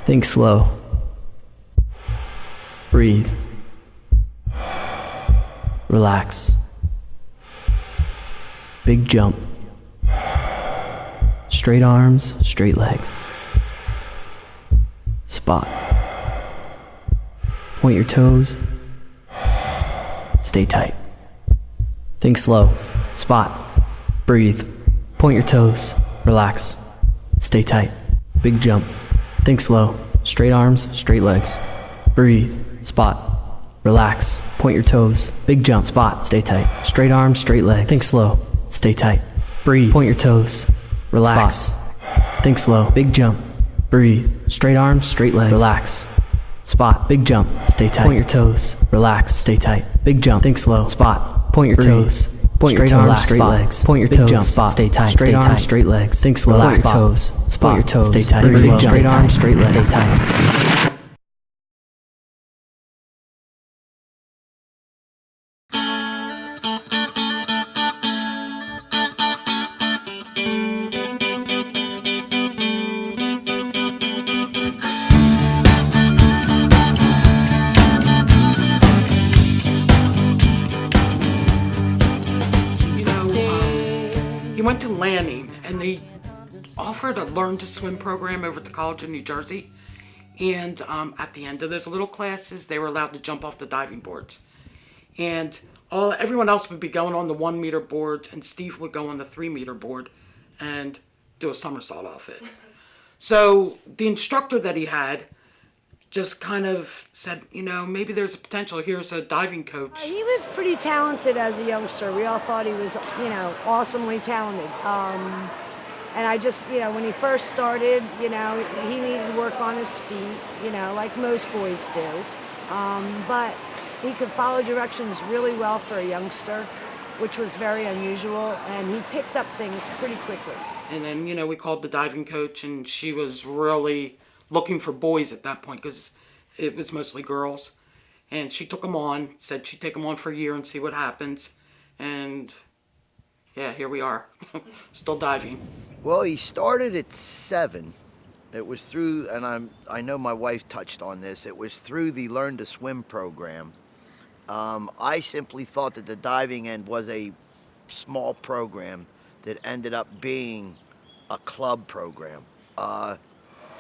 Think slow. Breathe. Relax. Big jump. Straight arms, straight legs. Spot. Point your toes. Stay tight. Think slow. Spot. Breathe. Point your toes. Relax. Stay tight. Big jump. Think slow. Straight arms, straight legs. Breathe. Spot. Relax. Point your toes. Big jump. Spot. Stay tight. Straight arms, straight legs. Think slow. Stay tight. Breathe. Point your toes. Relax. Spot. Think slow. Big jump. Breathe. Straight arms, straight legs. Relax. Spot. Big jump. Stay tight. Point your toes. Relax. Stay tight. Big jump. Think slow. Spot. Point your toes. Point your toes. Straight legs. Point your toes. Jump. Spot. Stay tight. Straight arms, straight legs. Think slow. Relax. Point your toes. Spot. Your toes. Stay tight. Big jump. Straight arms, straight legs. Stay tight. He went to Lanning, and they offered a learn to swim program over at the college in New Jersey. And at the end of those little classes, they were allowed to jump off the diving boards. And everyone else would be going on the 1 meter boards, and Steve would go on the 3 meter board and do a somersault off it. So the instructor that he had just kind of said, maybe there's a potential. Here's a diving coach. He was pretty talented as a youngster. We all thought he was, awesomely talented. And I just, when he first started, he needed to work on his feet, like most boys do. But he could follow directions really well for a youngster, which was very unusual, and he picked up things pretty quickly. And then, we called the diving coach, and she was really looking for boys at that point because it was mostly girls. And she took him on, said she'd take him on for a year and see what happens. And yeah, here we are, still diving. Well, he started at 7. It was through, and I know my wife touched on this, it was through the Learn to Swim program. I simply thought that the diving end was a small program that ended up being a club program.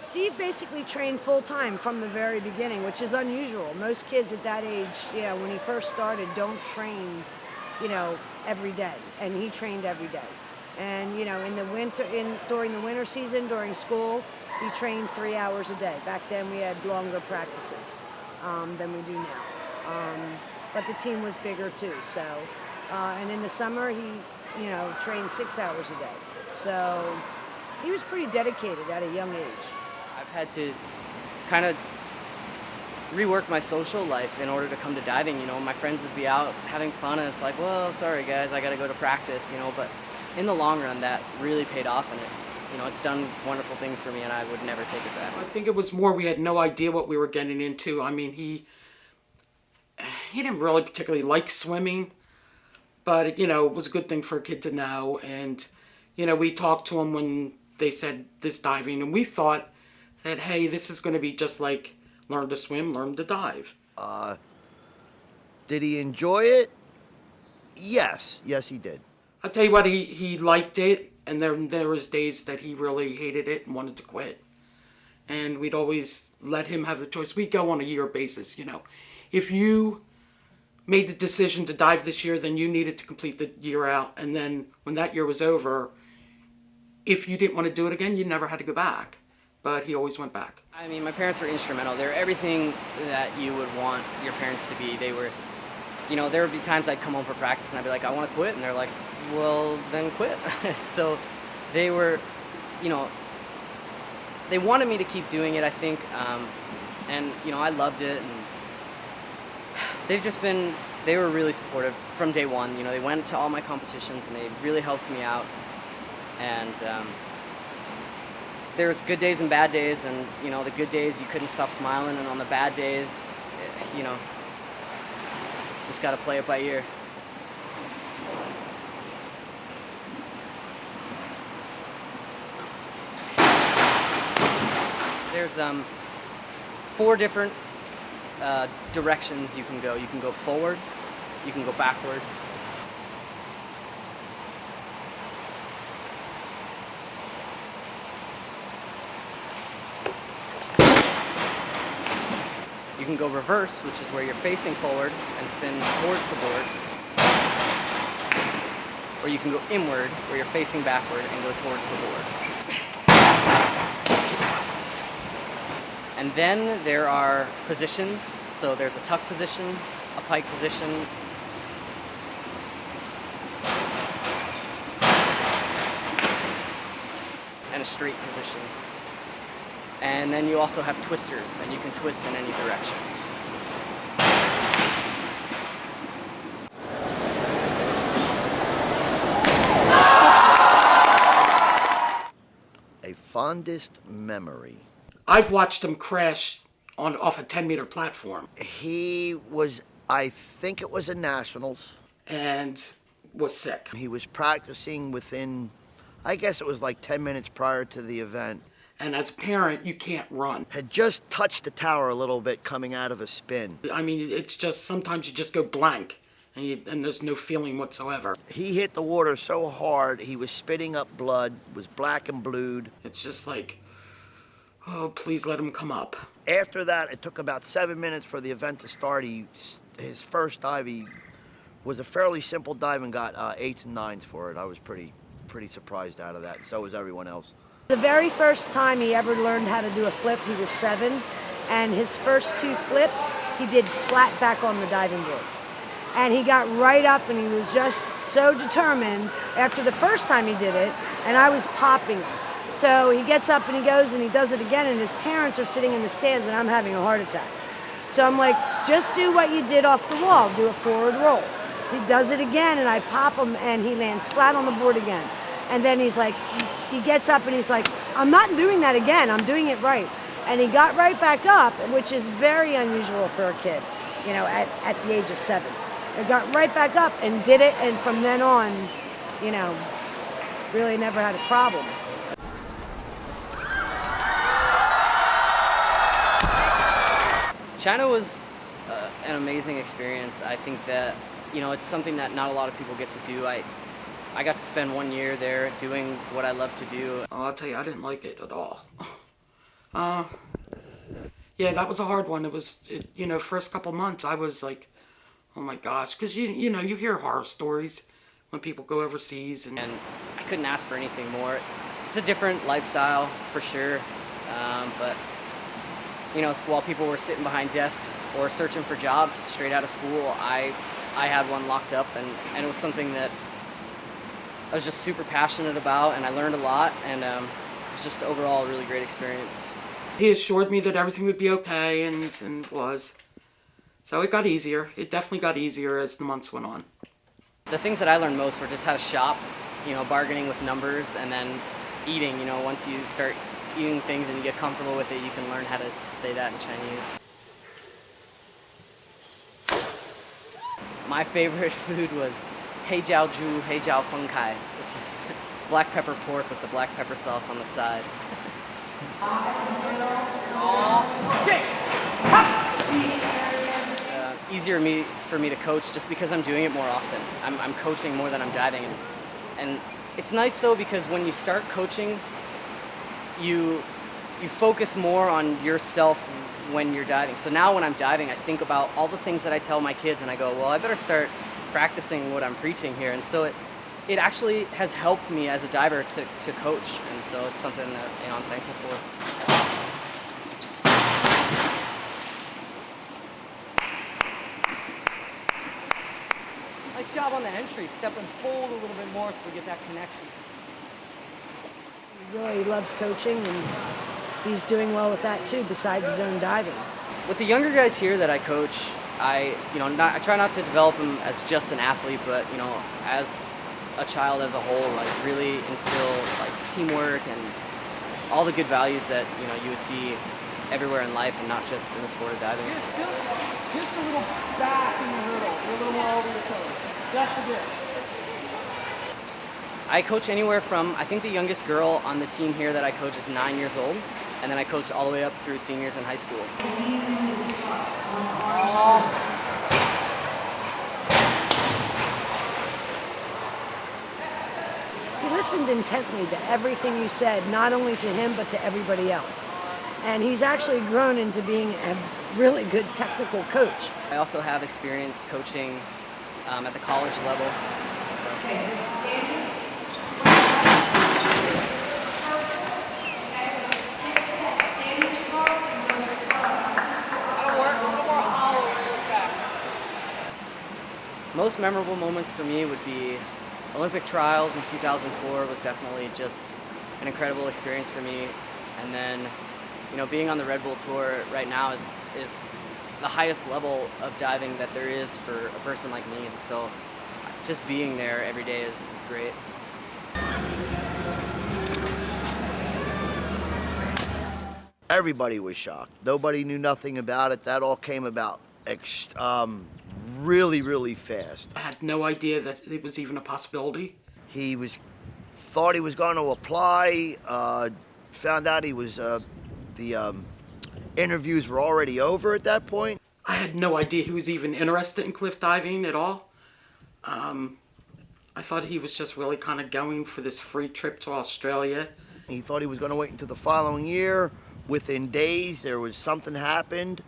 Steve basically trained full-time from the very beginning, which is unusual. Most kids at that age, when he first started, don't train, every day. And he trained every day. And, in the winter, during the winter season, during school, he trained 3 hours a day. Back then we had longer practices than we do now. But the team was bigger too, so. And in the summer, he, trained 6 hours a day. So he was pretty dedicated at a young age. I've had to kind of rework my social life in order to come to diving. My friends would be out having fun, and it's like, well, sorry guys, I got to go to practice, But in the long run, that really paid off, and it's done wonderful things for me, and I would never take it back. I think it was more we had no idea what we were getting into. I mean, he didn't really particularly like swimming, but it was a good thing for a kid to know. And we talked to him when they said this diving, and we thought that, hey, this is going to be just like learn to swim, learn to dive. Did he enjoy it? Yes, he did. I'll tell you what, he liked it, and there was days that he really hated it and wanted to quit. And we'd always let him have the choice. We'd go on a year basis, If you made the decision to dive this year, then you needed to complete the year out. And then when that year was over, if you didn't want to do it again, you never had to go back. But he always went back. I mean, my parents were instrumental. They're everything that you would want your parents to be. They were, there would be times I'd come home for practice and I'd be like, I want to quit. And they're like, well, then quit. So they were, they wanted me to keep doing it, I think. And, I loved it. And they were really supportive from day one. They went to all my competitions and they really helped me out. And there's good days and bad days, and the good days you couldn't stop smiling, and on the bad days, just got to play it by ear. There's 4 different directions you can go. You can go forward, you can go backward. You can go reverse, which is where you're facing forward and spin towards the board. Or you can go inward, where you're facing backward and go towards the board. And then there are positions. So there's a tuck position, a pike position, and a straight position. And then you also have twisters, and you can twist in any direction. A fondest memory. I've watched him crash off a 10-meter platform He was, I think it was a Nationals. and was sick. He was practicing within, I guess it was like 10 minutes prior to the event. And as a parent, you can't run. Had just touched the tower a little bit coming out of a spin. I mean, it's just sometimes you just go blank and there's no feeling whatsoever. He hit the water so hard, he was spitting up blood, was black and blued. It's just like, oh, please let him come up. After that, it took about 7 minutes for the event to start. His first dive, he was a fairly simple dive and got 8s and 9s for it. I was pretty surprised out of that, and so was everyone else. The very first time he ever learned how to do a flip, he was 7, and his first 2 flips, he did flat back on the diving board. And he got right up, and he was just so determined after the first time he did it, and I was popping him. So he gets up and he goes and he does it again, and his parents are sitting in the stands, and I'm having a heart attack. So I'm like, just do what you did off the wall, do a forward roll. He does it again, and I pop him, and he lands flat on the board again. And then he's like, he gets up and he's like, I'm not doing that again, I'm doing it right. And he got right back up, which is very unusual for a kid, you know, at the age of 7. He got right back up and did it, and from then on, you know, really never had a problem. China was an amazing experience. I think that, you know, it's something that not a lot of people get to do. I got to spend 1 year there doing what I love to do. Oh, I'll tell you, I didn't like it at all. Yeah, that was a hard one. You know, first couple months, I was like, oh my gosh, because you know, you hear horror stories when people go overseas. And I couldn't ask for anything more. It's a different lifestyle, for sure. But, you know, while people were sitting behind desks or searching for jobs straight out of school, I had one locked up, and it was something that I was just super passionate about, and I learned a lot, and it was just overall a really great experience. he assured me that everything would be okay, and it was. So it got easier. It definitely got easier as the months went on. The things that I learned most were just how to shop, you know, bargaining with numbers, and then eating. You know, once you start eating things and you get comfortable with it, you can learn how to say that in Chinese. My favorite food was hei jiao zhu, hei jiao feng kai, which is black pepper pork with the black pepper sauce on the side. Easier for me to coach just because I'm doing it more often. I'm coaching more than I'm diving. And it's nice though, because when you start coaching, you focus more on yourself when you're diving. So now when I'm diving, I think about all the things that I tell my kids, and I go, well, I better start practicing what I'm preaching here. And so it actually has helped me as a diver to coach, and so it's something that, you know, I'm thankful for. Nice job on the entry. Step and fold a little bit more so we get that connection. He really loves coaching, and he's doing well with that too, besides his own diving. With the younger guys here that I coach, I try not to develop them as just an athlete, but, you know, as a child as a whole, like really instill like teamwork and all the good values that, you know, you would see everywhere in life and not just in the sport of diving. Just a little back in the hurdle, a little more over your toes. That's the good. I coach anywhere from, I think the youngest girl on the team here that I coach is 9 years old, and then I coached all the way up through seniors in high school. He listened intently to everything you said, not only to him, but to everybody else. And he's actually grown into being a really good technical coach. I also have experience coaching at the college level. Most memorable moments for me would be Olympic trials in 2004 was definitely just an incredible experience for me. And then, you know, being on the Redbull tour right now is the highest level of diving that there is for a person like me. And so just being there every day is great. Everybody was shocked. Nobody knew nothing about it. That all came about really, really fast. I had no idea that it was even a possibility. He thought he was going to apply, found out he was, the interviews were already over at that point. I had no idea he was even interested in cliff diving at all. I thought he was just really kind of going for this free trip to Australia. He thought he was going to wait until the following year. Within days, there was something happened,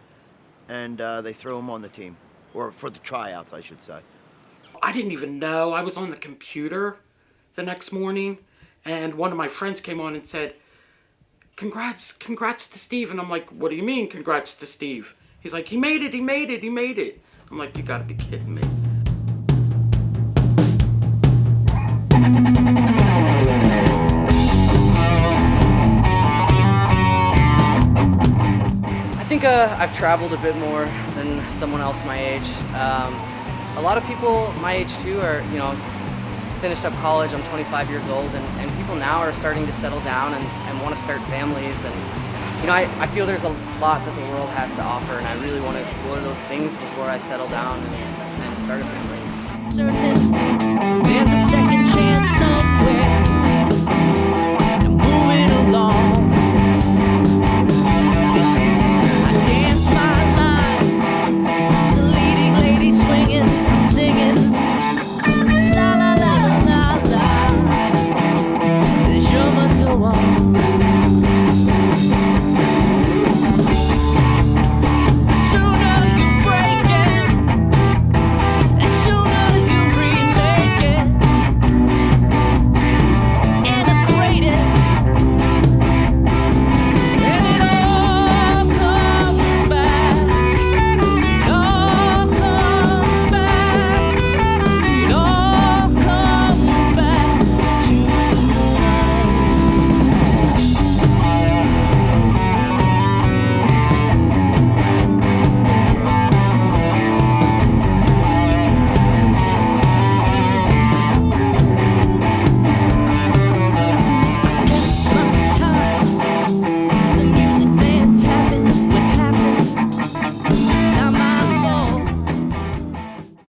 and they threw him on the team, or for the tryouts, I should say. I didn't even know. I was on the computer the next morning, and one of my friends came on and said, congrats to Steve. And I'm like, what do you mean, congrats to Steve? He's like, he made it. I'm like, you gotta be kidding me. I think I've traveled a bit more than someone else my age. A lot of people my age too are, you know, finished up college. I'm 25 years old, and people now are starting to settle down and want to start families. And you know, I feel there's a lot that the world has to offer, and I really want to explore those things before I settle down and start a family. Certain. There's a second